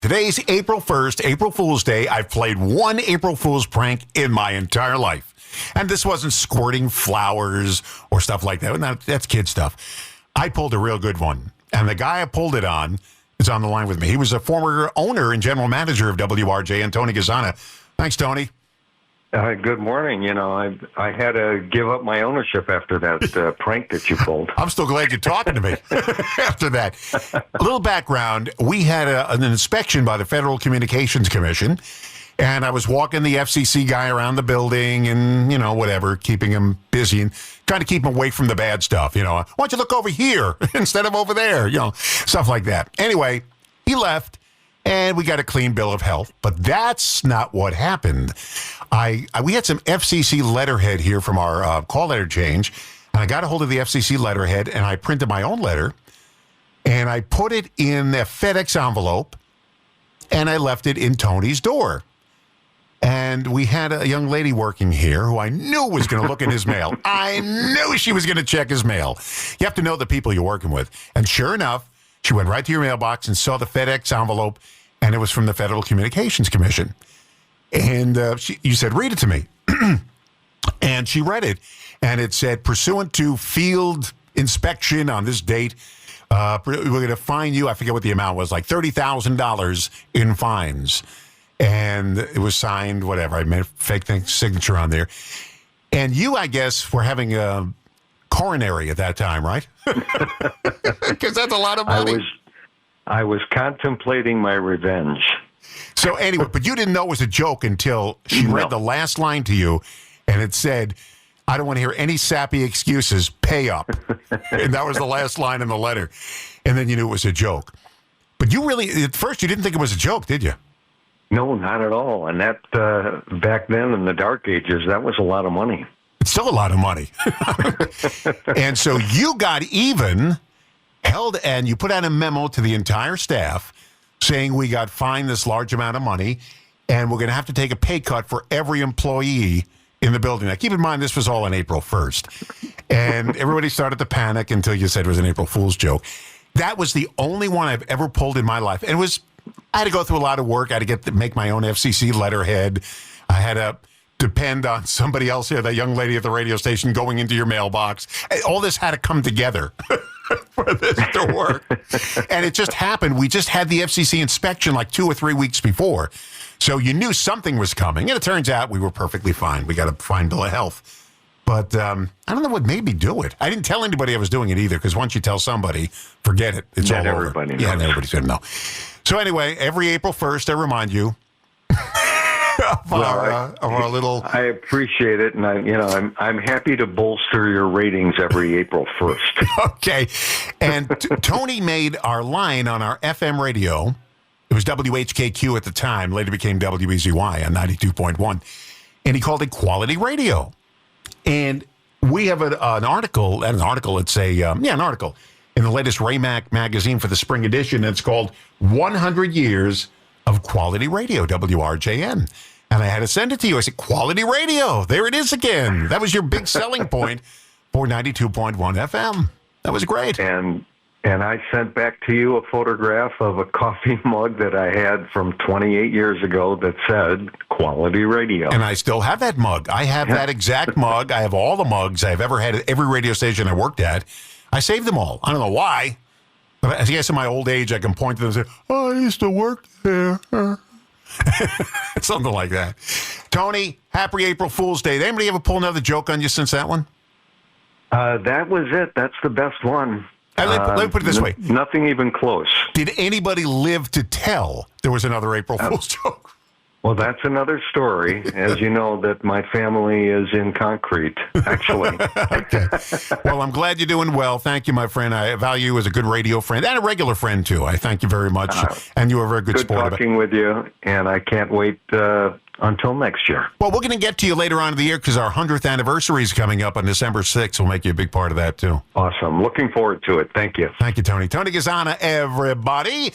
Today's April 1st, April Fool's Day. I've played one April Fool's prank in my entire life. And this wasn't squirting flowers or stuff like that. No, that's kid stuff. I pulled a real good one. And the guy I pulled it on is on the line with me. He was a former owner and general manager of WRJN, Tony Gazzana. Thanks, Tony. Good morning. You know, I had to give up my ownership after that prank that you pulled. I'm still glad you're talking to me after that. A little background. We had an inspection by the Federal Communications Commission, and I was walking the FCC guy around the building and, you know, whatever, keeping him busy and trying to keep him away from the bad stuff. You know, why don't you look over here instead of over there? You know, stuff like that. Anyway, he left. And we got a clean bill of health, but that's not what happened. We had some FCC letterhead here from our call letter change, and I got a hold of the FCC letterhead, and I printed my own letter, and I put it in a FedEx envelope, and I left it in Tony's door. And we had a young lady working here who I knew was going to look in his mail. I knew she was going to check his mail. You have to know the people you're working with. And sure enough, she went right to your mailbox and saw the FedEx envelope, and it was from the Federal Communications Commission. And you said, read it to me. And she read it, and it said, pursuant to field inspection on this date, we're going to fine you, I forget what the amount was, like $30,000 in fines. And it was signed, whatever, I made a fake signature on there. And you, I guess, were having a coronary at that time, right? Because that's a lot of money. I was contemplating my revenge. So anyway, but you didn't know it was a joke until she read the last line to you, and it said, I don't want to hear any sappy excuses, pay up. And that was the last line in the letter. And then you knew it was a joke. But you really, at first, you didn't think it was a joke, did you? No, not at all. And that, back then in the dark ages, that was a lot of money. It's still a lot of money. And so you got even, and you put out a memo to the entire staff saying we got fined this large amount of money, and we're going to have to take a pay cut for every employee in the building. Now, keep in mind, this was all on April 1st. And everybody started to panic until you said it was an April Fool's joke. That was the only one I've ever pulled in my life. And I had to go through a lot of work. I had to make my own FCC letterhead. I had to depend on somebody else here, that young lady at the radio station, going into your mailbox. All this had to come together for this to work. And it just happened. We just had the FCC inspection like 2 or 3 weeks before. So you knew something was coming. And it turns out we were perfectly fine. We got a fine bill of health. But I don't know what made me do it. I didn't tell anybody I was doing it either, because once you tell somebody, forget it. It's all over. Everybody knows. Yeah, everybody's going to know. So anyway, every April 1st, I remind you of our little. I appreciate it, and I'm happy to bolster your ratings every April 1st. Okay, and Tony made our line on our FM radio. It was WHKQ at the time. Later became WEZY on 92.1, and he called it Quality Radio. And we have an article. An article. It's an article in the latest Raymac magazine for the spring edition. It's called 100 Years of Quality Radio, WRJN. And I had to send it to you. I said, Quality Radio. There it is again. That was your big selling point for 92.1 FM. That was great. And I sent back to you a photograph of a coffee mug that I had from 28 years ago that said Quality Radio. And I still have that mug. I have that exact mug. I have all the mugs I've ever had at every radio station I worked at. I saved them all. I don't know why. But I guess in my old age, I can point to them and say, oh, I used to work there. Something like that. Tony, happy April Fool's Day. Did anybody ever pull another joke on you since that one? That was it. That's the best one. Let me put it this way. Nothing even close. Did anybody live to tell there was another April Fool's joke? Well, that's another story. As you know, that my family is in concrete, actually. Okay. Well, I'm glad you're doing well. Thank you, my friend. I value you as a good radio friend and a regular friend, too. I thank you very much. And you were a very good sport. Good talking with you, and I can't wait until next year. Well, we're going to get to you later on in the year because our 100th anniversary is coming up on December 6th. We'll make you a big part of that, too. Awesome. Looking forward to it. Thank you. Thank you, Tony. Tony Gazzana, everybody.